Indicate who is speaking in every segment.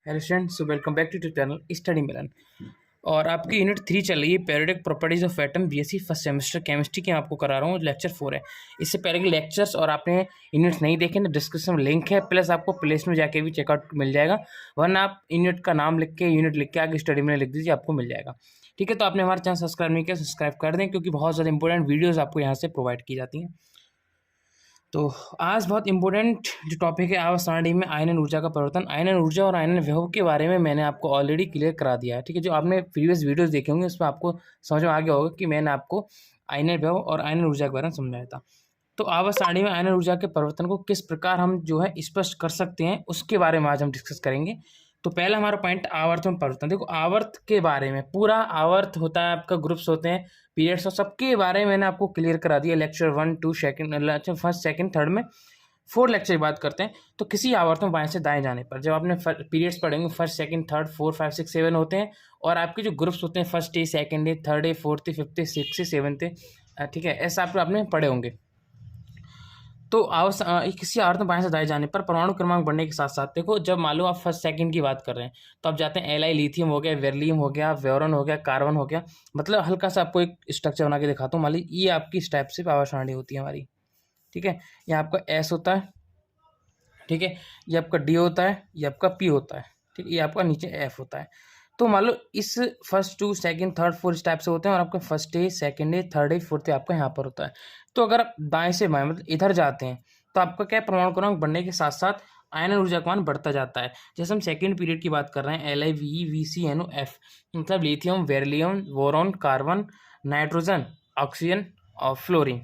Speaker 1: Hello students, welcome back to channel study Milan. और आपकी unit 3 चल रही है, periodic properties of atom, BSc first semester chemistry की आपको करा रहा हूँ। लेक्चर 4 है। इससे पहले के लेक्चर्स और आपने यूनिट्स नहीं देखे तो डिस्क्रिप्शन में लिंक है, प्लस आपको प्लेस में जाके भी चेकआउट मिल जाएगा, वरना आप यूनिट का नाम लिख के यूनिट लिख के आगे स्टडी में लिख दीजिए, आपको मिल जाएगा। ठीक है, तो आपने हमारा चैनल सब्सक्राइब नहीं किया, सब्सक्राइब कर दें, क्योंकि बहुत ज़्यादा इंपॉर्टेंट वीडियोज़ आपको यहाँ से प्रोवाइड की जाती हैं। तो आज बहुत इंपॉर्टेंट जो टॉपिक है आवर्त सारणी में आयनन ऊर्जा का परिवर्तन, आयनन ऊर्जा और आयनन विभव के बारे में मैंने आपको ऑलरेडी क्लियर करा दिया है। ठीक है, जो आपने प्रीवियस वीडियोस देखे होंगे उसमें आपको समझ में आ गया होगा कि मैंने आपको आयनन विभव और आयनन ऊर्जा के बारे में समझाया था। तो आवर्त सारणी में आयनन ऊर्जा के परिवर्तन को किस प्रकार हम जो है स्पष्ट कर सकते हैं उसके बारे में आज हम डिस्कस करेंगे। तो पहला हमारा पॉइंट आवर्त में परिवर्तन। देखो, आवर्त के बारे में पूरा आवर्त होता है आपका, ग्रुप्स होते हैं, पीरियड्स और सबके बारे में मैंने आपको क्लियर करा दिया lecture 1, 2, second, first, second, third में 4 लेक्चर की बात करते हैं। तो किसी आवर्त में बाएं से दाएं जाने पर जब आपने पीरियड्स पढ़ेंगे, फर्स्ट, सेकंड, थर्ड, 4, 5, 6, 7 होते हैं, और आपके जो ग्रुप्स होते हैं first day, second day, third day, fourth day, fifth day, six day, seventh day, ठीक है, ऐसा आपने पढ़े होंगे। तो किसी आवर्त में बाएं से दाएं जाने पर परमाणु क्रमांक बढ़ने के साथ साथ, देखो जब मान लो आप फर्स्ट सेकंड की बात कर रहे हैं तो आप जाते हैं एल लिथियम हो गया, बेरिलियम हो गया, बोरॉन हो गया, कार्बन हो गया। मतलब हल्का सा आपको एक स्ट्रक्चर बना के दिखाता हूँ। मान लीजिए ये आपकी इस टाइप से आवर्त सारणी होती है हमारी। ठीक है, ये आपका एस होता है, ठीक है, ये आपका डी होता है, ये आपका पी होता है, ठीक है, ये आपका नीचे एफ होता है। तो मान लो इस first, two, second, third, fourth इस टाइप से होते हैं, और आपका first day, second day, third day, fourth day आपका यहाँ पर होता है। तो अगर आप दाएं से बाएं मतलब इधर जाते हैं तो आपका क्या परमाणु क्रमांक बढ़ने के साथ साथ आयनन ऊर्जा का मान बढ़ता जाता है। जैसे हम सेकंड पीरियड की बात कर रहे हैं, LiVe VCNO F, मतलब lithium, beryllium, boron, carbon, nitrogen, oxygen और फ्लोरीन।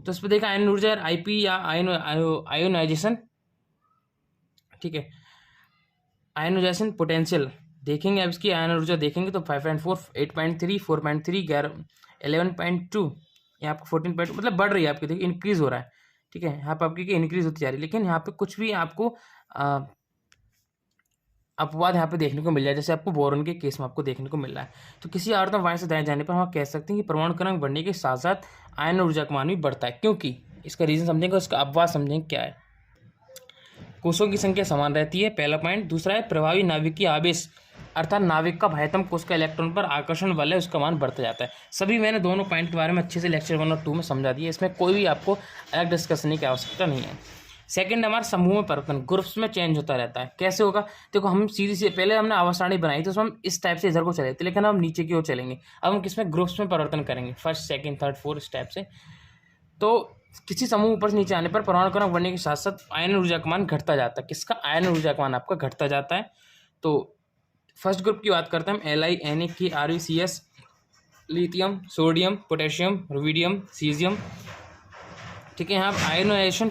Speaker 1: तो इस पर देखा आयनन ऊर्जा IP या आयोनाइजेशन, ठीक है, आयनोजाइजेशन पोटेंशियल देखेंगे। अब इसकी आयन ऊर्जा देखेंगे तो 5.4, 8.3, 4.3, 11.2, यहाँ पर 14 मतलब बढ़ रही है आपकी, देखिए इंक्रीज हो रहा है। ठीक है, यहाँ पर आपकी इंक्रीज होती जा रही है, लेकिन यहाँ पे कुछ भी आपको अपवाद यहाँ पे देखने को मिल जाए, जैसे आपको बोरॉन के केस में आपको देखने को मिल रहा है। तो किसी आवर्त में बाएं से दाएं जाने पर हम कह सकते हैं कि परमाणु क्रमांक बढ़ने के साथ साथ आयन ऊर्जा का मान भी बढ़ता है। क्योंकि इसका रीजन समझेंगे, उसका अपवाद समझेंगे क्या है। कोषों की संख्या समान रहती है, पहला पॉइंट। दूसरा है प्रभावी नाभिकीय आवेश, अर्थात नाभिक का बाह्यतम कोष का इलेक्ट्रॉन पर आकर्षण बल है, उसका मान बढ़ता जाता है। सभी मैंने दोनों पॉइंट के बारे में अच्छे से लेक्चर 1 और 2 में समझा दिया, इसमें कोई भी आपको अलग डिस्कशन की आवश्यकता नहीं है। सेकंड, हमारा समूह में परिवर्तन, ग्रुप्स में चेंज होता रहता है। कैसे होगा? देखो, हम सीधी से पहले हमने आवर्त सारणी बनाई तो उसमें हम इस टाइप से इधर को चले थे, लेकिन हम नीचे की ओर चलेंगे। अब हम किसमें? ग्रुप्स में परिवर्तन करेंगे, फर्स्ट, सेकंड, थर्ड, फोर्थ इस टाइप से। तो किसी समूह ऊपर से नीचे आने पर परमाणु क्रमांक बढ़ने के साथ साथ आयन ऊर्जा का मान घटता जाता है। किसका? आयन ऊर्जा का मान आपका घटता जाता है। तो फर्स्ट ग्रुप की बात करते हैं हम, LiNa, lithium, sodium, potassium, rubidium, caesium. ठीक है, यहाँ आयोनाइजेशन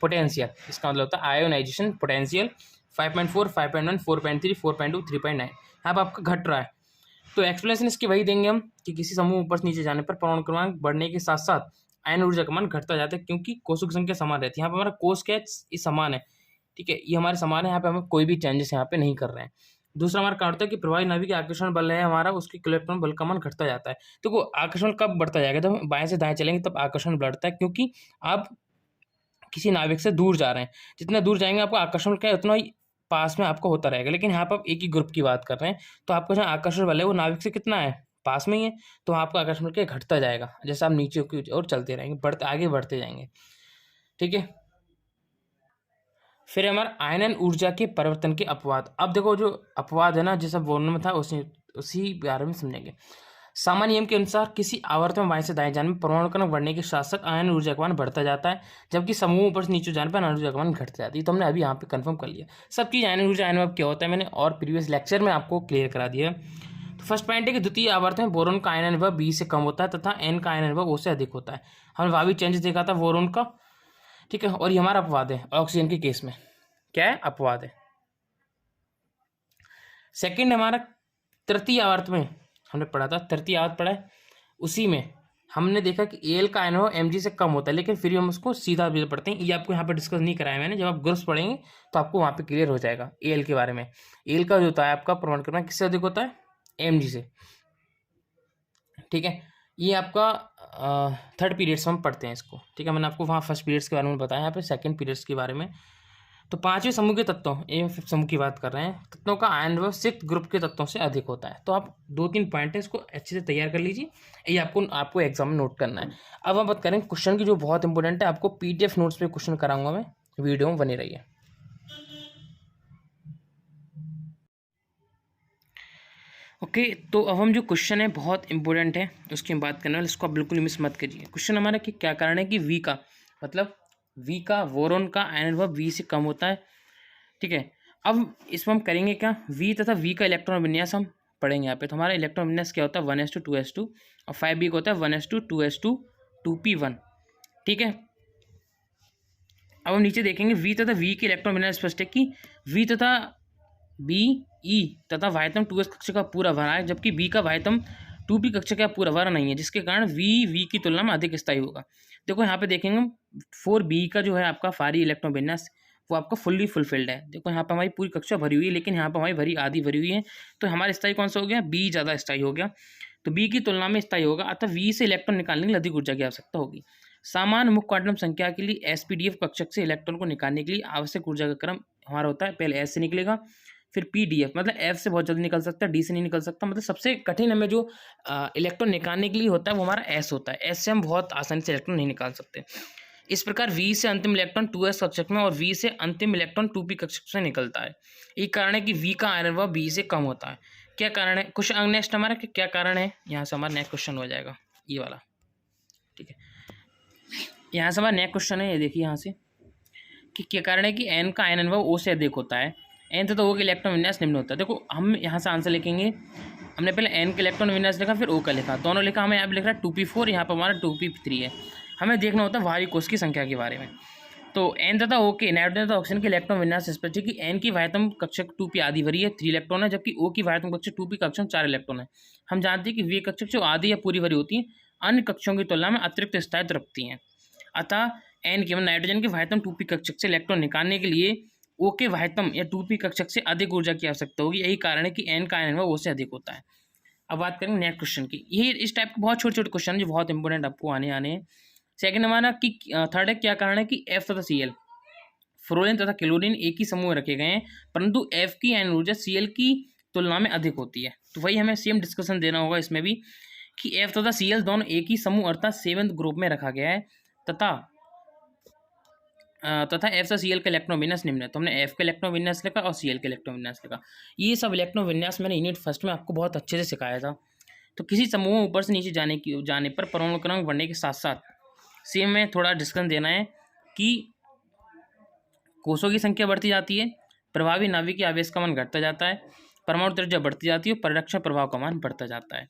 Speaker 1: पोटेंशियल, इसका मतलब होता है आयोनाइजेशन पोटेंशियल 5.4, 5.1, 4.3, 4.2, 3.9 यहाँ पर आपका घट रहा है। तो एक्सप्लेनेशन इसकी वही देंगे हम कि किसी समूह ऊपर से नीचे जाने पर परमाणु क्रमांक बढ़ने के साथ साथ आयन ऊर्जा का मान घटता जाता है, क्योंकि कोषों की संख्या समान रहती है। यहाँ पर हमारा कोष क्या है? ये समान है। ठीक है, ये हमारे समान है, यहाँ पे हम कोई भी चेंजेस यहाँ पे नहीं कर रहे हैं। दूसरा हमारा क्या होता है कि प्रभावी नाभिक आकर्षण बल है हमारा, उसके इलेक्ट्रॉन बल का मान घटता जाता है। तो वो आकर्षण कब बढ़ता जाएगा? जब हम बाएं से दाएं चलेंगे तब आकर्षण बढ़ता है, क्योंकि आप किसी नाभिक से दूर जा रहे हैं। जितना दूर जाएंगे आपको आकर्षण क्या है उतना ही पास में आपको होता रहेगा। लेकिन यहाँ पर आप एक ही ग्रुप की बात कर रहे हैं, तो आपका जो आकर्षण बल है वो नाभिक से कितना है? पास में ही है। तो आपका आकर्षण बल क्या घटता जाएगा जैसे आप नीचे की ओर चलते रहेंगे, आगे बढ़ते जाएंगे। ठीक है, फिर हमारा आयनन ऊर्जा के परिवर्तन के अपवाद। अब देखो, जो अपवाद है ना, जैसा बोलने में था उसी बारे में समझेंगे। सामान्य नियम के अनुसार किसी आवर्त में बाएं से दाएं जाने में परमाणु क्रमांक बढ़ने के साथ साथ आयन ऊर्जा का मान बढ़ता जाता है, जबकि समूह ऊपर से नीचे जाने पर आयन ऊर्जा का मान घटता जाती है। तो हमने अभी यहाँ पे कंफर्म कर लिया सब चीज़। आयन ऊर्जा आयन क्या होता है मैंने और प्रीवियस लेक्चर में आपको क्लियर करा दिया। तो फर्स्ट पॉइंट है कि द्वितीय आवर्त में बोरोन का आयन विभव B से कम होता है तथा N का आयन विभव O से अधिक होता है। हमने वहाँ भी चेंज देखा था बोरोन का। ठीक है, और ये हमारा अपवाद है ऑक्सीजन के केस में। क्या है? अपवाद है। सेकंड हमारा तृतीय आवर्त में हमने पढ़ा था, तृतीय आवर्त पढ़ा है, उसी में हमने देखा कि Al का आयन Mg से कम होता है, लेकिन फिर भी हम उसको सीधा भी पढ़ते हैं। ये आपको यहाँ पे डिस्कस नहीं कराया मैंने, जब आप ग्रुप्स पढ़ेंगे तो आपको वहाँ पे क्लियर हो जाएगा Al के बारे में। Al का जो होता है आपका परमाणु क्रमांक किससे अधिक होता है? Mg से। ठीक है, ये आपका थर्ड पीरियड्स में हम पढ़ते हैं इसको। ठीक है, मैंने आपको वहाँ फर्स्ट पीरियड्स के बारे में बताया, यहाँ पे सेकंड पीरियड्स के बारे में। तो पांचवें समूह के तत्वों एवं फिफ्थ समूह की बात कर रहे हैं, तत्वों का आयन विभव सिक्स्थ ग्रुप के तत्वों से अधिक होता है। तो आप 2-3 पॉइंट है, इसको अच्छे से तैयार कर लीजिए, ये आपको एग्जाम में नोट करना है। अब हम बात करें क्वेश्चन की, जो बहुत इंपॉर्टेंट है, आपको पीडीएफ नोट्स पे क्वेश्चन कराऊंगा मैं, वीडियो में बने रहिए। ओके, तो अब हम जो क्वेश्चन है बहुत इंपॉर्टेंट है, उसकी हम बात करने वाले, इसको आप बिल्कुल मिस मत कीजिए। क्वेश्चन हमारा कि क्या कारण है कि वी का मतलब वी का बोरोन का आयन विभव वी से कम होता है। ठीक है, अब इसमें हम करेंगे क्या, वी तथा वी का इलेक्ट्रॉन विन्यास हम पढ़ेंगे यहाँ पे। तो हमारा इलेक्ट्रॉन विन्यास क्या होता है, 1s2 और 5b का होता है 1s2 2p1। ठीक है, अब हम नीचे देखेंगे वी तथा वी के इलेक्ट्रॉन विन्यास स्पष्ट है कि वी तथा बी ई तथा वाह्यतम 2s कक्षा का पूरा भरा है, जबकि बी का वाह्यतम 2p कक्षा का पूरा भरा नहीं है, जिसके कारण वी की तुलना में अधिक स्थायी होगा। देखो यहाँ पे देखेंगे 4b का जो है आपका फारी इलेक्ट्रॉन विन्यास, वो आपका फुल्ली फुलफिल्ड है। देखो यहाँ पर हमारी पूरी कक्षा भरी हुई है, लेकिन यहाँ पर हमारी आधी भरी हुई है, तो हमारा स्थायी कौन सा हो गया, बी ज़्यादा स्थायी हो गया, तो बी की तुलना में स्थायी होगा, अतः वी से इलेक्ट्रॉन निकालने के लिए अधिक ऊर्जा की आवश्यकता होगी। सामान्य मुख्य क्वांटम संख्या के लिए एसपीडीएफ कक्षक से इलेक्ट्रॉन को निकालने के लिए आवश्यक ऊर्जा का क्रम हमारा होता है, पहले एस से निकलेगा, फिर पीडीएफ मतलब एफ से बहुत जल्दी निकल सकता है, डी से नहीं निकल सकता, मतलब सबसे कठिन हमें जो इलेक्ट्रॉन निकालने के लिए होता है वो हमारा एस होता है, एस से हम बहुत आसानी से इलेक्ट्रॉन नहीं निकाल सकते। इस प्रकार वी से अंतिम इलेक्ट्रॉन 2s कक्षक में और वी से अंतिम इलेक्ट्रॉन 2p कक्षक से निकलता है। एक कारण है कि वी का आयन विभव बी से कम होता है। क्या कारण है, कुछ नेक्स्ट हमारा क्या कारण है, यहाँ से हमारा नेक्स्ट क्वेश्चन हो जाएगा ये वाला। ठीक है, यहाँ से हमारा नेक्स्ट क्वेश्चन है, ये देखिए यहाँ से कि क्या कारण है कि एन का आयन विभव ओ से अधिक होता है, एन तथा ओ के इलेक्ट्रॉन विन्यास निम्न होता है। देखो हम यहाँ से आंसर लिखेंगे, हमने पहले एन के इलेक्ट्रॉन विन्यास लिखा, फिर ओ का लिखा, दोनों लिखा, हमें यहाँ पे लिख रहा है 2p4, यहाँ पर हमारा 2p3 है। हमें देखना होता है बाहरी कोष की संख्या के बारे में। तो एन तथा ओ के नाइट्रोजन तथा ऑक्सीजन के इलेक्ट्रॉन विन्यास स्पष्ट है कि एन की वाह्यतम कक्षक 2p आधी भरी है 3 इलेक्ट्रॉन है, जबकि ओ की वाह्यतम कक्षक 2p कक्षक 4 इलेक्ट्रॉन है। हम जानते हैं कि वे कक्षक जो आधी या पूरी भरी होती हैं अन्य कक्षों की तुलना में अतिरिक्त स्थायित्व रखती हैं, अतः एन केवल नाइट्रोजन के वाह्यतम 2p कक्षक से इलेक्ट्रॉन निकालने के लिए ओ के वाह्यतम या 2p कक्षक से अधिक ऊर्जा की आवश्यकता होगी। यही कारण है कि एन का आयन ओ से अधिक होता है। अब बात करेंगे नेक्स्ट क्वेश्चन की, यही इस टाइप के बहुत छोटे छोटे क्वेश्चन जो बहुत इंपॉर्टेंट आपको आने हैं। सेकंड हमारा कि थर्ड है क्या कारण है कि एफ तथा सी एल फ्लोरीन तथा क्लोरीन एक ही समूह में रखे गए हैं, परंतु एफ की आयन ऊर्जा सी एल की तुलना में अधिक होती है। तो वही हमें सेम डिस्कशन देना होगा इसमें भी कि एफ तथा सी एल दोनों एक ही समूह अर्थात 7th ग्रुप में रखा गया है, तथा एफ से सी एल का इलेक्ट्रॉन विन्यास निम्न है। तो हमने एफ का इलेक्ट्रॉन विन्यास लिखा और सी एल का इलेक्ट्रॉन विन्यास लिखा। ये सब इलेक्ट्रॉन विन्यास मैंने यूनिट फर्स्ट में आपको बहुत अच्छे से सिखाया था। तो किसी समूह में ऊपर से नीचे जाने पर परमाणु क्रमांक बढ़ने के साथ साथ सेम में थोड़ा डिस्कशन देना है कि कोषों की संख्या बढ़ती जाती है, प्रभावी नाभिकीय आवेश का मान घटता जाता है, परमाणु त्रिज्या बढ़ती जाती है, परिरक्षण प्रभाव का मान बढ़ता जाता है।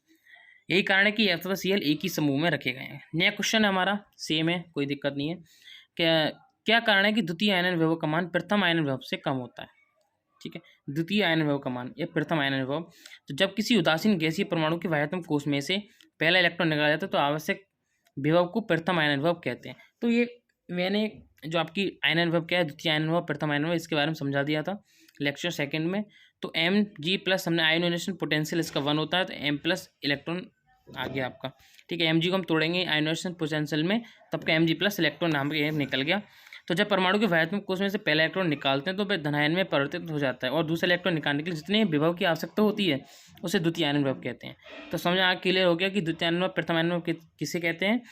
Speaker 1: यही कारण है कि एफ तथा सी एल एक ही समूह में रखे गए हैं। नेक्स्ट क्वेश्चन हमारा सेम है, कोई दिक्कत नहीं है। क्या कारण है कि द्वितीय आयनन विभव का मान प्रथम आयनन विभव से कम होता है। ठीक है, द्वितीय आयनन विभव का मान या प्रथम आयनन विभव, तो जब किसी उदासीन गैसीय परमाणु के वाह्यतम कोष में से पहला इलेक्ट्रॉन निकाला जाता है तो आवश्यक विभव को प्रथम आयनन विभव कहते हैं। तो ये मैंने जो आपकी आयनन विभव क्या है, द्वितीय आयनन विभव, प्रथम आयनन विभव, इसके बारे में समझा दिया था लेक्चर सेकंड में। तो Mg+ हमने आयोनाइजेशन पोटेंशियल इसका 1 होता है, तो M+ इलेक्ट्रॉन आ गया आपका। ठीक है, Mg को हम तोड़ेंगे आयोनाइजेशन पोटेंशियल में, तब का Mg+ इलेक्ट्रॉन नाम के निकल गया। तो जब परमाणु के वाह्यतम कोष में से पहला इलेक्ट्रॉन निकालते हैं तो वह धनायन में परिवर्तित हो जाता है और दूसरा इलेक्ट्रॉन निकालने के लिए जितने विभव की आवश्यकता होती है उसे द्वितीय आयनन विभव कहते हैं। तो समझ आगे क्लियर हो गया कि द्वितीय आयनन विभव प्रथम आयनन विभव किसे कहते हैं।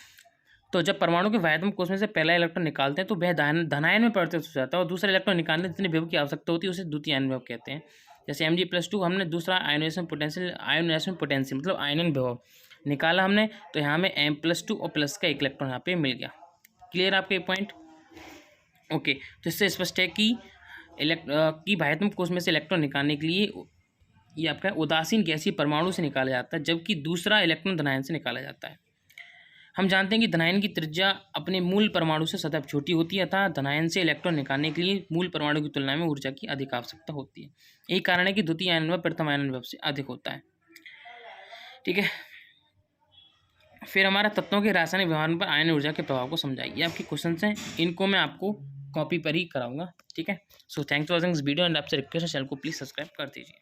Speaker 1: तो जब परमाणु के वाह्यतम कोष में से पहला इलेक्ट्रॉन निकालते हैं तो वह धनायन में परिवर्तित हो जाता है और दूसरा इलेक्ट्रॉन निकालने जितने विभव की आवश्यकता होती है उसे द्वितीय आयनन विभव कहते हैं। जैसे Mg+2 हमने दूसरा आयोनाइजेशन पोटेंशियल मतलब आयनन विभव निकाला हमने, तो यहाँ में M+2 और प्लस का एक इलेक्ट्रॉन यहाँ पे मिल गया। क्लियर आपके पॉइंट? ओके, तो इससे स्पष्ट है कि वाह्यतम कोष में से इलेक्ट्रॉन निकालने के लिए ये आपका उदासीन गैसीय परमाणु से निकाला जाता है, जबकि दूसरा इलेक्ट्रॉन धनायन से निकाला जाता है। हम जानते हैं कि धनायन की त्रिज्या अपने मूल परमाणु से सदैव छोटी होती है, अतः धनायन से इलेक्ट्रॉन निकालने के लिए मूल परमाणु की तुलना में ऊर्जा की अधिक आवश्यकता होती है। यही कारण है कि द्वितीय आयनन विभव प्रथम आयनन विभव से अधिक होता है। ठीक है, फिर हमारा तत्वों के रासायनिक व्यवहार पर आयन ऊर्जा के प्रभाव को समझाइए। ये आपके क्वेश्चन हैं, इनको मैं आपको कॉपी पर ही कराऊंगा। ठीक है, so thanks for watching this video and आपसे रिक्वेस्ट है चैनल को प्लीज़ सब्सक्राइब कर दीजिए।